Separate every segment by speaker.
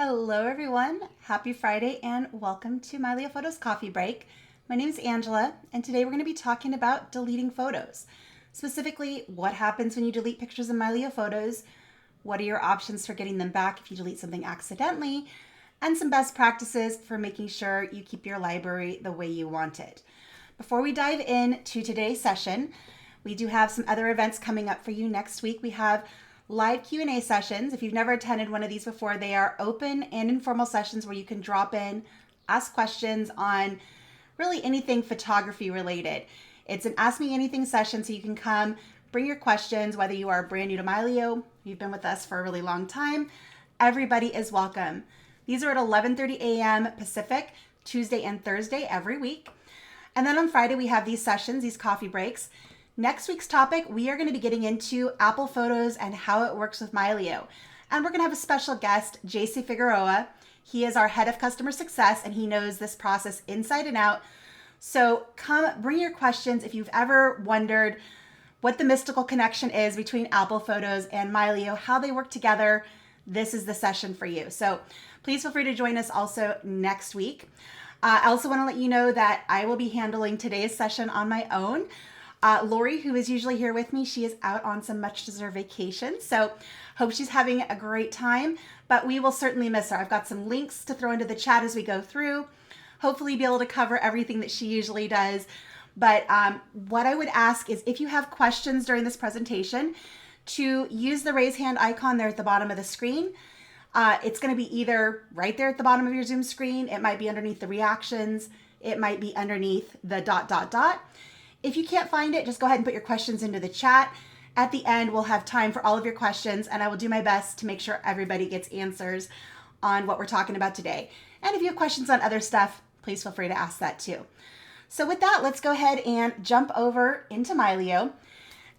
Speaker 1: Hello everyone, happy Friday and welcome to Mylio Photos Coffee Break. My name is Angela and today we're going to be talking about deleting photos. Specifically, what happens when you delete pictures in Mylio Photos, what are your options for getting them back if you delete something accidentally, and some best practices for making sure you keep your library the way you want it. Before we dive into today's session, we do have some other events coming up for you next week. We have live Q&A sessions. If you've never attended one of these before, they are open and informal sessions where you can drop in, ask questions on really anything photography related. It's an Ask Me Anything session, so you can come, bring your questions, whether you are brand new to Mylio, you've been with us for a really long time, everybody is welcome. These are at 11:30 a.m. Pacific, Tuesday and Thursday every week. And then on Friday, we have these sessions, these coffee breaks. Next week's topic, we are going to be getting into Apple Photos and how it works with Mylio. And we're going to have a special guest, JC Figueroa. He is our head of customer success and he knows this process inside and out. So come bring your questions if you've ever wondered what the mystical connection is between Apple Photos and Mylio, how they work together. This is the session for you. So please feel free to join us also next week. I also want to let you know that I will be handling today's session on my own. Lori, who is usually here with me, she is out on some much deserved vacation. So hope she's having a great time, but we will certainly miss her. I've got some links to throw into the chat as we go through. Hopefully be able to cover everything that she usually does. But what I would ask is if you have questions during this presentation to use the raise hand icon there at the bottom of the screen. It's going to be either right there at the bottom of your Zoom screen. It might be underneath the reactions. It might be underneath the ... If you can't find it, just go ahead and put your questions into the chat. At the end, we'll have time for all of your questions, and I will do my best to make sure everybody gets answers on what we're talking about today. And if you have questions on other stuff, please feel free to ask that too. So with that, let's go ahead and jump over into Mylio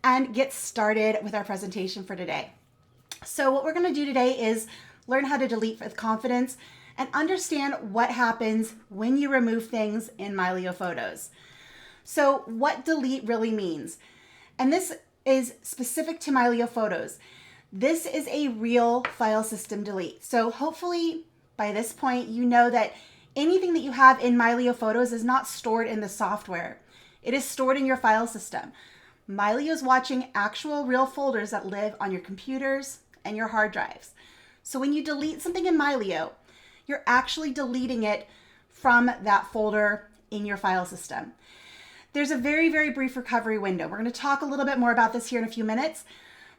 Speaker 1: and get started with our presentation for today. So what we're going to do today is learn how to delete with confidence and understand what happens when you remove things in Mylio Photos. So what delete really means, and this is specific to Mylio Photos. This is a real file system delete. So hopefully by this point, you know that anything that you have in Mylio Photos is not stored in the software. It is stored in your file system. Mylio is watching actual real folders that live on your computers and your hard drives. So when you delete something in Mylio, you're actually deleting it from that folder in your file system. There's a very, very brief recovery window. We're going to talk a little bit more about this here in a few minutes.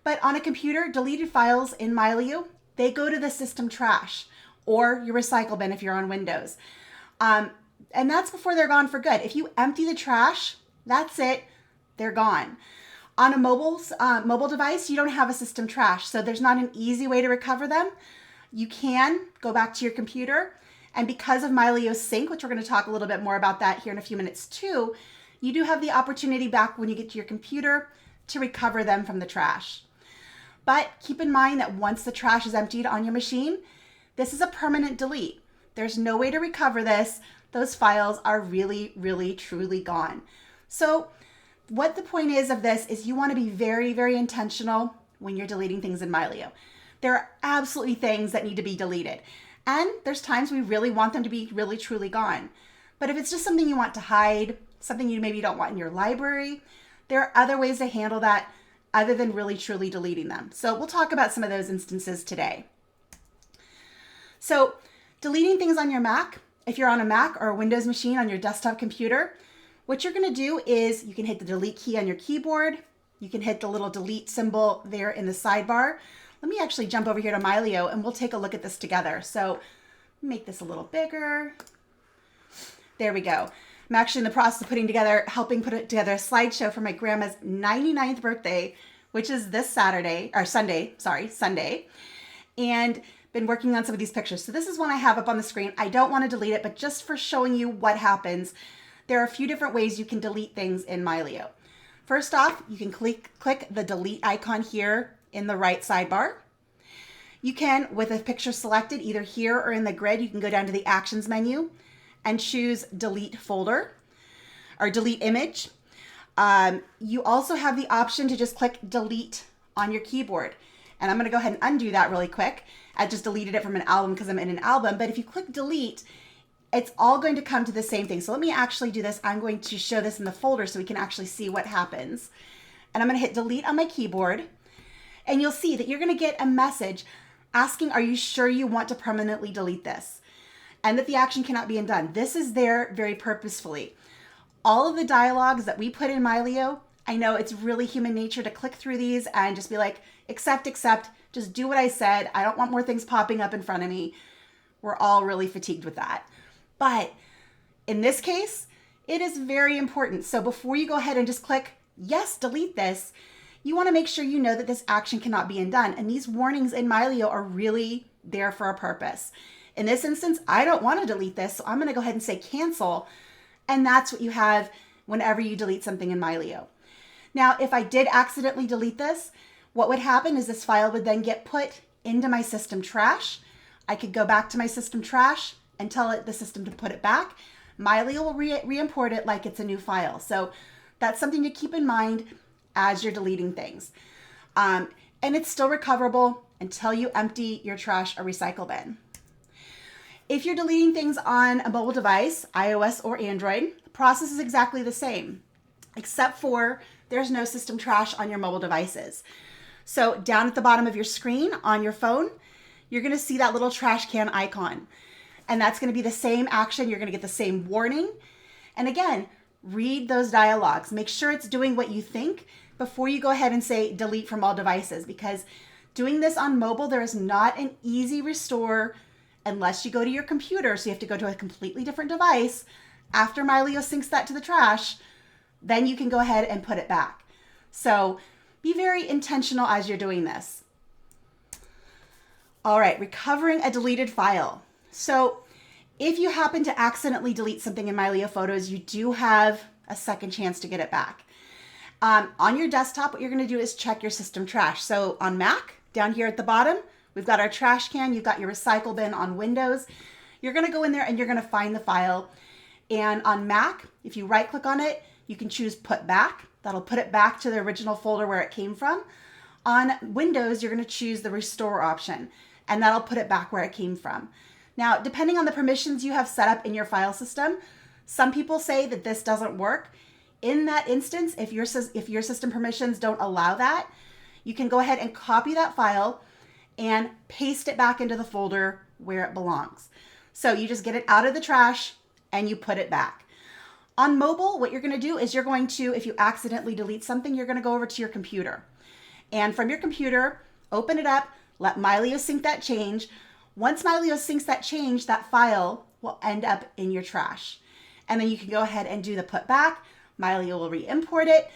Speaker 1: But on a computer, deleted files in Mylio, they go to the system trash or your recycle bin if you're on Windows. And that's before they're gone for good. If you empty the trash, that's it. They're gone. On a mobile device, you don't have a system trash, so there's not an easy way to recover them. You can go back to your computer, and because of Mylio Sync, which we're going to talk a little bit more about that here in a few minutes too, you do have the opportunity back when you get to your computer to recover them from the trash. But keep in mind that once the trash is emptied on your machine, this is a permanent delete. There's no way to recover this. Those files are really, really, truly gone. So what the point is of this is you want to be very, very intentional when you're deleting things in Mylio. There are absolutely things that need to be deleted. And there's times we really want them to be really, truly gone. But if it's just something you want to hide, something you maybe don't want in your library, there are other ways to handle that other than really, truly deleting them. So we'll talk about some of those instances today. So deleting things on your Mac, if you're on a Mac or a Windows machine on your desktop computer, what you're going to do is you can hit the delete key on your keyboard. You can hit the little delete symbol there in the sidebar. Let me actually jump over here to Mylio and we'll take a look at this together. So make this a little bigger. There we go. I'm actually in the process of helping put together a slideshow for my grandma's 99th birthday, which is this Sunday. And been working on some of these pictures. So this is one I have up on the screen. I don't want to delete it, but just for showing you what happens, there are a few different ways you can delete things in Mylio. First off, you can click the delete icon here in the right sidebar. You can, with a picture selected, either here or in the grid, you can go down to the actions menu and choose delete folder or delete image. You also have the option to just click delete on your keyboard. And I'm going to go ahead and undo that really quick. I just deleted it from an album because I'm in an album. But if you click delete, it's all going to come to the same thing. So let me actually do this. I'm going to show this in the folder so we can actually see what happens. And I'm going to hit delete on my keyboard. And you'll see that you're going to get a message asking, are you sure you want to permanently delete this? And that the action cannot be undone. This is there very purposefully. All of the dialogues that we put in Mylio, I know it's really human nature to click through these and just be like, accept, just do what I said. I don't want more things popping up in front of me. We're all really fatigued with that. But in this case, it is very important. So before you go ahead and just click, yes, delete this, you want to make sure you know that this action cannot be undone. And these warnings in Mylio are really there for a purpose. In this instance, I don't want to delete this, so I'm going to go ahead and say cancel. And that's what you have whenever you delete something in Mylio. Now, if I did accidentally delete this, what would happen is this file would then get put into my system trash. I could go back to my system trash and tell the system to put it back. Mylio will re-import it like it's a new file. So that's something to keep in mind as you're deleting things. And it's still recoverable until you empty your trash or recycle bin. If you're deleting things on a mobile device, iOS or Android, the process is exactly the same, except for there's no system trash on your mobile devices. So down at the bottom of your screen on your phone, you're going to see that little trash can icon. And that's going to be the same action. You're going to get the same warning. And again, read those dialogues. Make sure it's doing what you think before you go ahead and say delete from all devices, because doing this on mobile, there is not an easy restore unless you go to your computer. So you have to go to a completely different device. After Mylio syncs that to the trash, then you can go ahead and put it back. So be very intentional as you're doing this. All right, recovering a deleted file. So if you happen to accidentally delete something in Mylio Photos, you do have a second chance to get it back. On your desktop, what you're going to do is check your system trash. So on Mac, down here at the bottom, we've got our trash can. You've got your recycle bin on Windows. You're going to go in there and you're going to find the file. And on Mac, if you right click on it, you can choose put back. That'll put it back to the original folder where it came from. On Windows, you're going to choose the restore option, and that'll put it back where it came from. Now, depending on the permissions you have set up in your file system, some people say that this doesn't work. In that instance, if your system permissions don't allow that, you can go ahead and copy that file and paste it back into the folder where it belongs. So you just get it out of the trash and you put it back. On mobile, what you're going to do is you're going to, if you accidentally delete something, you're going to go over to your computer. And from your computer, open it up, let Mylio sync that change. Once Mylio syncs that change, that file will end up in your trash. And then you can go ahead and do the put back. Mylio will re-import it,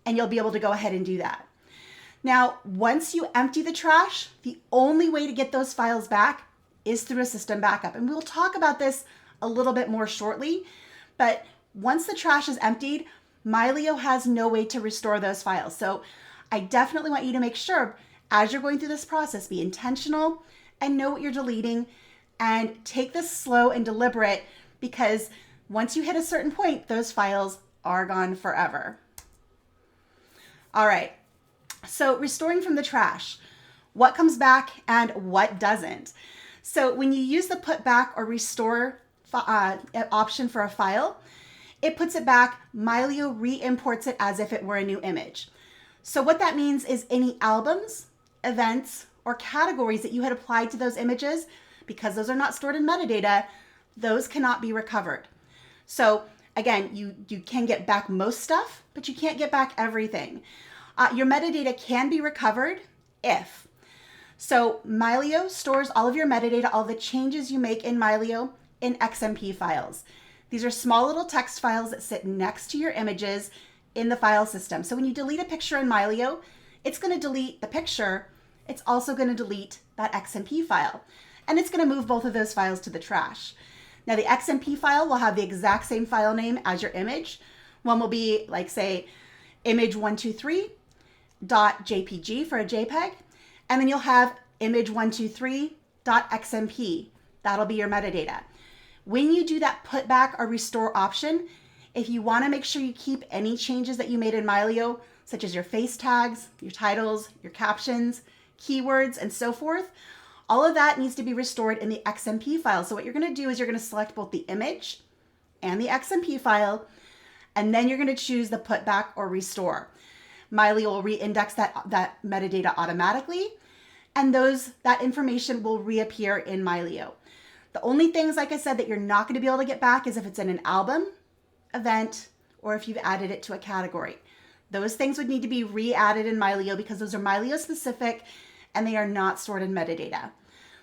Speaker 1: and you'll be able to go ahead and do that. Now, once you empty the trash, the only way to get those files back is through a system backup. And we'll talk about this a little bit more shortly, but once the trash is emptied, Mylio has no way to restore those files. So I definitely want you to make sure as you're going through this process, be intentional and know what you're deleting, and take this slow and deliberate, because once you hit a certain point, those files are gone forever. All right, so restoring from the trash, what comes back and what doesn't. So when you use the put back or restore option for a file, it puts it back. Mylio re-imports it as if it were a new image. So what that means is any albums, events, or categories that you had applied to those images, because those are not stored in metadata, those cannot be recovered. So again, you can get back most stuff, but you can't get back everything. Your metadata can be recovered if. So Mylio stores all of your metadata, all the changes you make in Mylio, in XMP files. These are small little text files that sit next to your images in the file system. So when you delete a picture in Mylio, it's going to delete the picture. It's also going to delete that XMP file. And it's going to move both of those files to the trash. Now the XMP file will have the exact same file name as your image. One will be like, say, image123.jpg for a JPEG. And then you'll have image123.xmp. That'll be your metadata. When you do that put back or restore option, if you want to make sure you keep any changes that you made in Mylio, such as your face tags, your titles, your captions, keywords, and so forth, all of that needs to be restored in the XMP file. So what you're going to do is you're going to select both the image and the XMP file, and then you're going to choose the put back or restore. Mylio will re-index that metadata automatically, and that information will reappear in Mylio. The only things, like I said, that you're not going to be able to get back is if it's in an album, event, or if you've added it to a category. Those things would need to be re-added in Mylio because those are Mylio specific and they are not stored in metadata.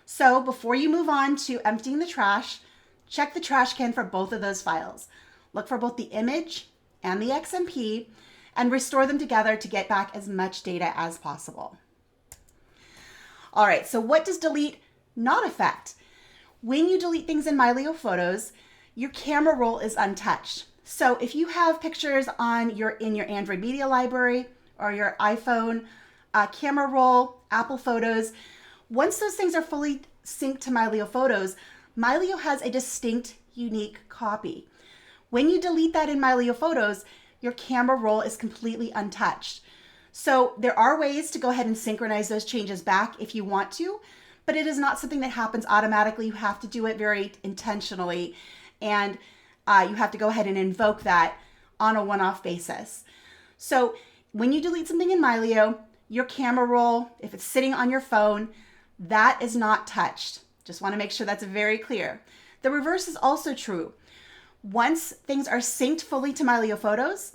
Speaker 1: So before you move on to emptying the trash, check the trash can for both of those files. Look for both the image and the XMP and restore them together to get back as much data as possible. All right, so what does delete not affect? When you delete things in Mylio Photos, your camera roll is untouched. So if you have pictures in your Android media library or your iPhone camera roll, Apple Photos, once those things are fully synced to Mylio Photos, Mylio has a distinct, unique copy. When you delete that in Mylio Photos, your camera roll is completely untouched. So there are ways to go ahead and synchronize those changes back if you want to, but it is not something that happens automatically. You have to do it very intentionally, and you have to go ahead and invoke that on a one-off basis. So when you delete something in Mylio, your camera roll, if it's sitting on your phone, that is not touched. Just want to make sure that's very clear. The reverse is also true. Once things are synced fully to Mylio Photos,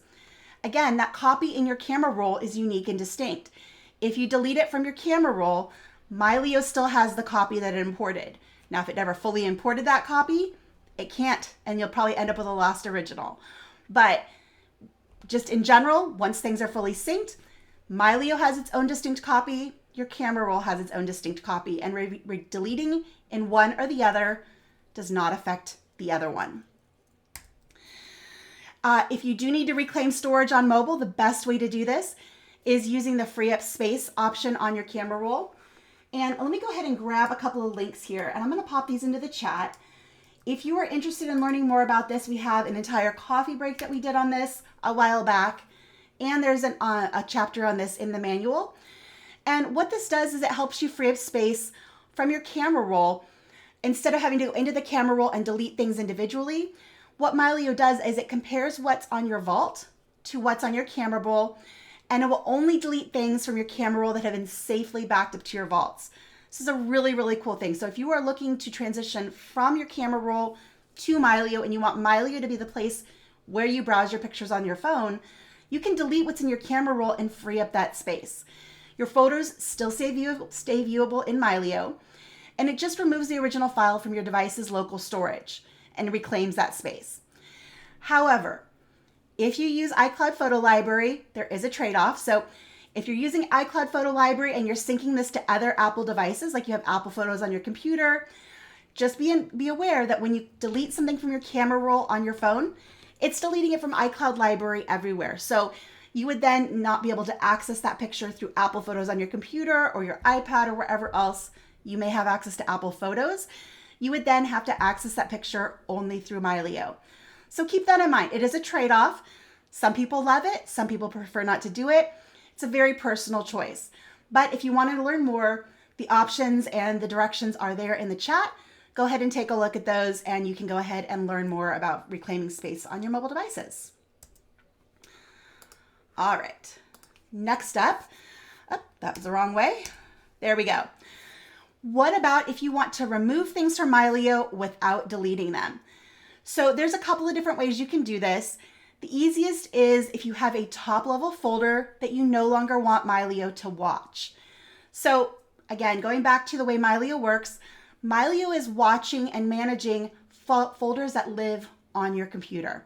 Speaker 1: again, that copy in your camera roll is unique and distinct. If you delete it from your camera roll, Mylio still has the copy that it imported. Now, if it never fully imported that copy, it can't, and you'll probably end up with a lost original. But just in general, once things are fully synced, Mylio has its own distinct copy, your camera roll has its own distinct copy, and deleting in one or the other does not affect the other one. If you do need to reclaim storage on mobile, the best way to do this is using the free up space option on your camera roll. And let me go ahead and grab a couple of links here, and I'm going to pop these into the chat. If you are interested in learning more about this, we have an entire coffee break that we did on this a while back, and there's a chapter on this in the manual. And what this does is it helps you free up space from your camera roll. Instead of having to go into the camera roll and delete things individually, what Mylio does is it compares what's on your vault to what's on your camera roll, and it will only delete things from your camera roll that have been safely backed up to your vaults. This is a really, really cool thing. So if you are looking to transition from your camera roll to Mylio and you want Mylio to be the place where you browse your pictures on your phone, you can delete what's in your camera roll and free up that space. Your photos still stay viewable in Mylio, and it just removes the original file from your device's local storage and reclaims that space. However, if you use iCloud Photo Library, there is a trade-off. So if you're using iCloud Photo Library and you're syncing this to other Apple devices, like you have Apple Photos on your computer, just be aware that when you delete something from your camera roll on your phone, it's deleting it from iCloud Library everywhere. So you would then not be able to access that picture through Apple Photos on your computer or your iPad or wherever else you may have access to Apple Photos. You would then have to access that picture only through Mylio. So keep that in mind. It is a trade-off. Some people love it. Some people prefer not to do it. It's a very personal choice. But if you want to learn more, the options and the directions are there in the chat. Go ahead and take a look at those, and you can go ahead and learn more about reclaiming space on your mobile devices. All right, next up, that was the wrong way. There we go. What about if you want to remove things from Mylio without deleting them? So there's a couple of different ways you can do this. The easiest is if you have a top level folder that you no longer want Mylio to watch. So again, going back to the way Mylio works, Mylio is watching and managing folders that live on your computer.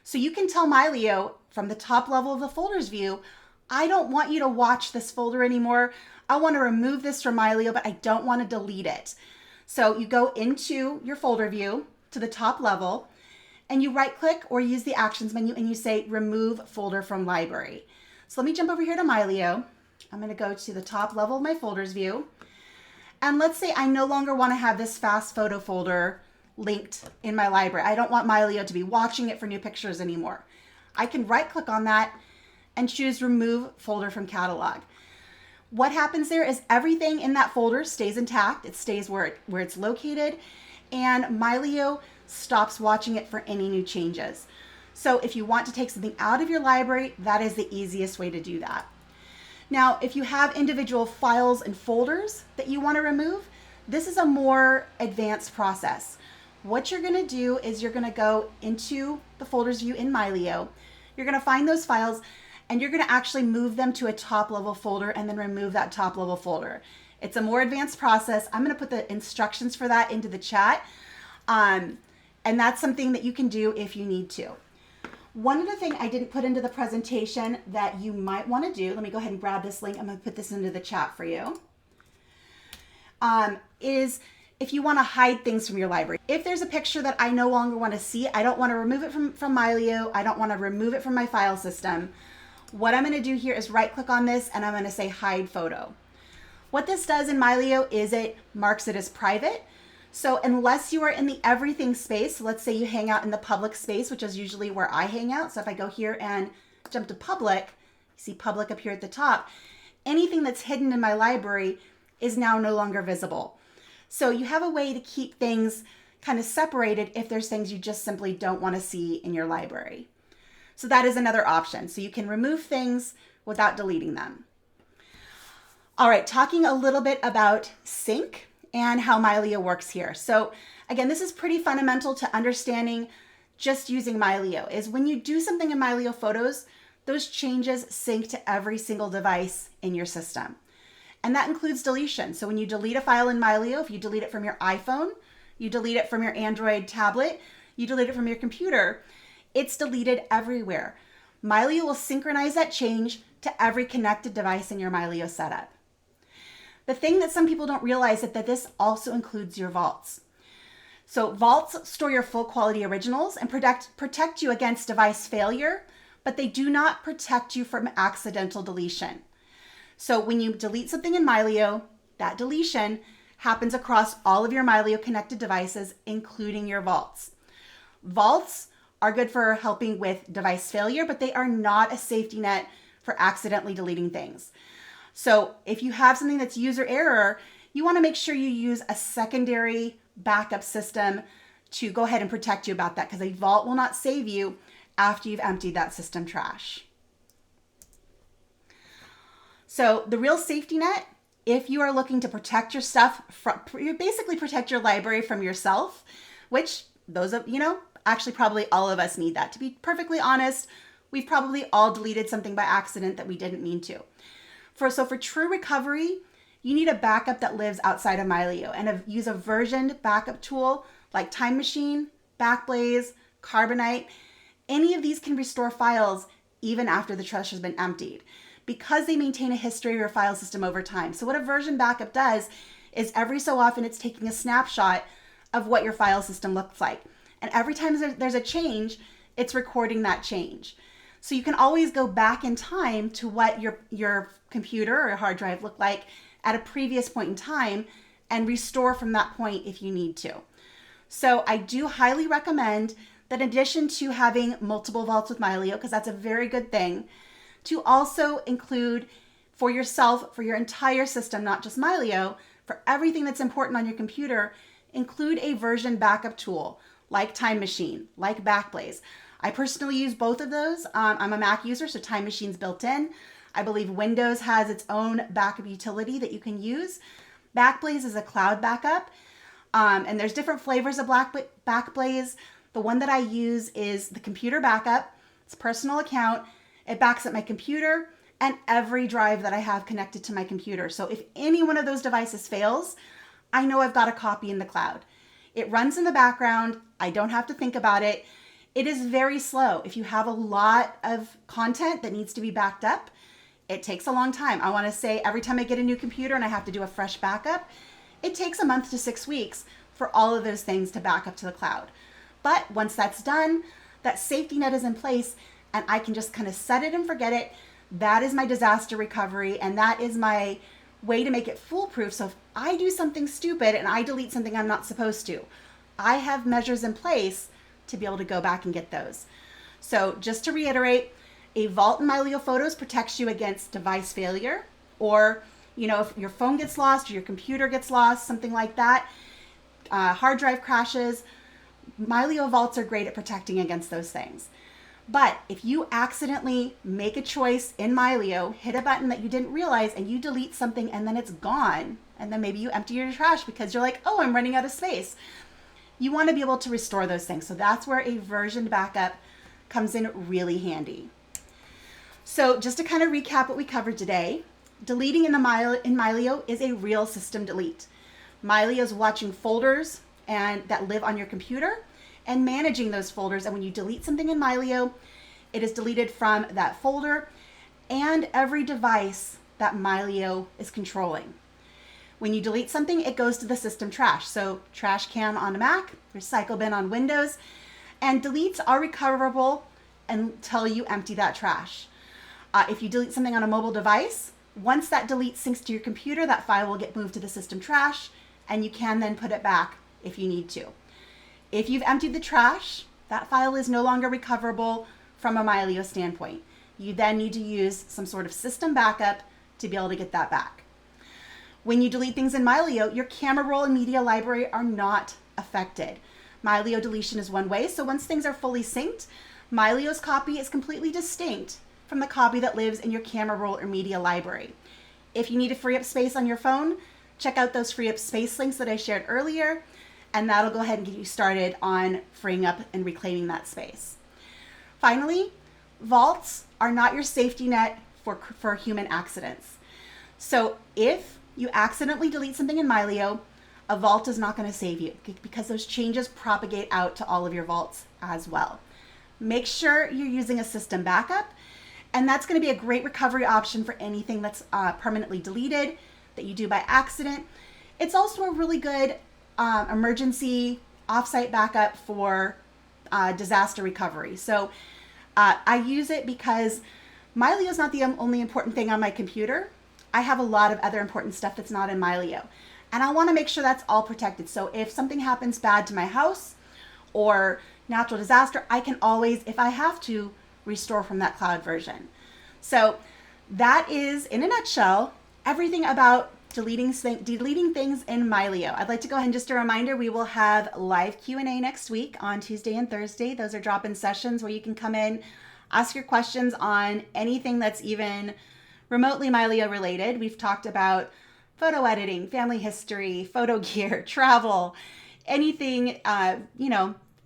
Speaker 1: So you can tell Mylio from the top level of the folders view, I don't want you to watch this folder anymore. I want to remove this from Mylio, but I don't want to delete it. So you go into your folder view to the top level, and you right click or use the actions menu and you say remove folder from library. So let me jump over here to Mylio. I'm going to go to the top level of my folders view. And let's say I no longer want to have this fast photo folder linked in my library. I don't want Mylio to be watching it for new pictures anymore. I can right click on that and choose remove folder from catalog. What happens there is everything in that folder stays intact. It stays where it's located, and Mylio stops watching it for any new changes. So if you want to take something out of your library, that is the easiest way to do that. Now, if you have individual files and folders that you want to remove, this is a more advanced process. What you're going to do is you're going to go into the folders view in Mylio. You're going to find those files and you're going to actually move them to a top level folder and then remove that top level folder. It's a more advanced process. I'm going to put the instructions for that into the chat. And that's something that you can do if you need to. One other thing I didn't put into the presentation that you might want to do, let me go ahead and grab this link. I'm going to put this into the chat for you, is if you want to hide things from your library. If there's a picture that I no longer want to see, I don't want to remove it from Mylio, I don't want to remove it from my file system, what I'm going to do here is right click on this and I'm going to say hide photo. What this does in Mylio is it marks it as private. So unless you are in the everything space, so let's say you hang out in the public space, which is usually where I hang out. So if I go here and jump to public, you see public up here at the top, anything that's hidden in my library is now no longer visible. So you have a way to keep things kind of separated if there's things you just simply don't want to see in your library. So that is another option. So you can remove things without deleting them. All right, talking a little bit about sync and how Mylio works here. So again, this is pretty fundamental to understanding just using Mylio, is when you do something in Mylio Photos, those changes sync to every single device in your system. And that includes deletion. So when you delete a file in Mylio, if you delete it from your iPhone, you delete it from your Android tablet, you delete it from your computer, it's deleted everywhere. Mylio will synchronize that change to every connected device in your Mylio setup. The thing that some people don't realize is that this also includes your vaults. So vaults store your full quality originals and protect you against device failure, but they do not protect you from accidental deletion. So when you delete something in Mylio, that deletion happens across all of your Mylio connected devices, including your vaults. Vaults are good for helping with device failure, but they are not a safety net for accidentally deleting things. So if you have something that's user error, you want to make sure you use a secondary backup system to go ahead and protect you about that, because a vault will not save you after you've emptied that system trash. So the real safety net, if you are looking to protect your stuff, you basically protect your library from yourself, which those of, actually probably all of us need that. To be perfectly honest, we've probably all deleted something by accident that we didn't mean to. So for true recovery, you need a backup that lives outside of Mylio, and use a versioned backup tool like Time Machine, Backblaze, Carbonite. Any of these can restore files even after the trash has been emptied, because they maintain a history of your file system over time. So what a version backup does is every so often it's taking a snapshot of what your file system looks like. And every time there's a change, it's recording that change. So you can always go back in time to what your computer or hard drive looked like at a previous point in time and restore from that point if you need to. So I do highly recommend that, in addition to having multiple vaults with Mylio, because that's a very good thing, to also include for yourself, for your entire system, not just Mylio, for everything that's important on your computer, include a version backup tool like Time Machine, like Backblaze. I personally use both of those. I'm a Mac user, so Time Machine's built in. I believe Windows has its own backup utility that you can use. Backblaze is a cloud backup, and there's different flavors of Backblaze. The one that I use is the computer backup. It's a personal account. It backs up my computer and every drive that I have connected to my computer. So if any one of those devices fails, I know I've got a copy in the cloud. It runs in the background. I don't have to think about it. It is very slow. If you have a lot of content that needs to be backed up, it takes a long time. I want to say every time I get a new computer and I have to do a fresh backup, it takes a month to 6 weeks for all of those things to back up to the cloud. But once that's done, that safety net is in place and I can just kind of set it and forget it. That is my disaster recovery, and that is my way to make it foolproof. So if I do something stupid and I delete something I'm not supposed to, I have measures in place to be able to go back and get those. So just to reiterate, a vault in Mylio Photos protects you against device failure, or You know, if your phone gets lost or your computer gets lost, something like that, hard drive crashes, Mylio vaults are great at protecting against those things. But if you accidentally make a choice in Mylio, hit a button that you didn't realize, and you delete something and then it's gone, and then maybe you empty your trash because you're like, oh, I'm running out of space. You want to be able to restore those things. So that's where a versioned backup comes in really handy. So just to kind of recap what we covered today, deleting in Mylio is a real system delete. Mylio is watching folders and that live on your computer and managing those folders. And when you delete something in Mylio, it is deleted from that folder and every device that Mylio is controlling. When you delete something, it goes to the system trash. So trash can on a Mac, recycle bin on Windows, and deletes are recoverable until you empty that trash. If you delete something on a mobile device, once that delete syncs to your computer, that file will get moved to the system trash, and you can then put it back if you need to. If you've emptied the trash, that file is no longer recoverable from a Mylio standpoint. You then need to use some sort of system backup to be able to get that back. When you delete things in Mylio, your camera roll and media library are not affected. Mylio deletion is one way, so once things are fully synced, Mylio's copy is completely distinct from the copy that lives in your camera roll or media library. If you need to free up space on your phone, check out those free up space links that I shared earlier, and that'll go ahead and get you started on freeing up and reclaiming that space. Finally, vaults are not your safety net for human accidents. So if you accidentally delete something in Mylio, a vault is not going to save you because those changes propagate out to all of your vaults as well. Make sure you're using a system backup, and that's going to be a great recovery option for anything that's permanently deleted that you do by accident. It's also a really good emergency offsite backup for disaster recovery. So I use it because Mylio is not the only important thing on my computer. I have a lot of other important stuff that's not in Mylio, and I want to make sure that's all protected. So if something happens bad to my house or natural disaster, I can always, if I have to, restore from that cloud version. So that is, in a nutshell, everything about deleting things in Mylio. I'd like to go ahead and just a reminder, we will have live Q&A next week on Tuesday and Thursday. Those are drop-in sessions where you can come in, ask your questions on anything that's even remotely Mylio related. We've talked about photo editing, family history, photo gear, travel, anything,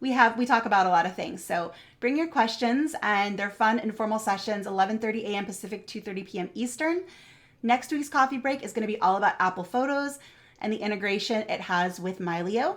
Speaker 1: we talk about a lot of things. So bring your questions, and they're fun, informal sessions, 11:30 a.m. Pacific, 2:30 p.m. Eastern. Next week's coffee break is going to be all about Apple Photos and the integration it has with Mylio.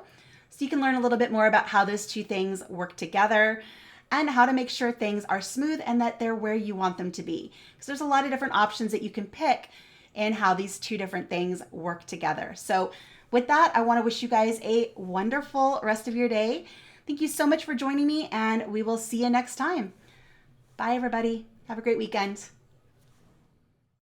Speaker 1: So you can learn a little bit more about how those two things work together and how to make sure things are smooth and that they're where you want them to be. Because there's a lot of different options that you can pick in how these two different things work together. So with that, I want to wish you guys a wonderful rest of your day. Thank you so much for joining me, and we will see you next time. Bye, everybody. Have a great weekend.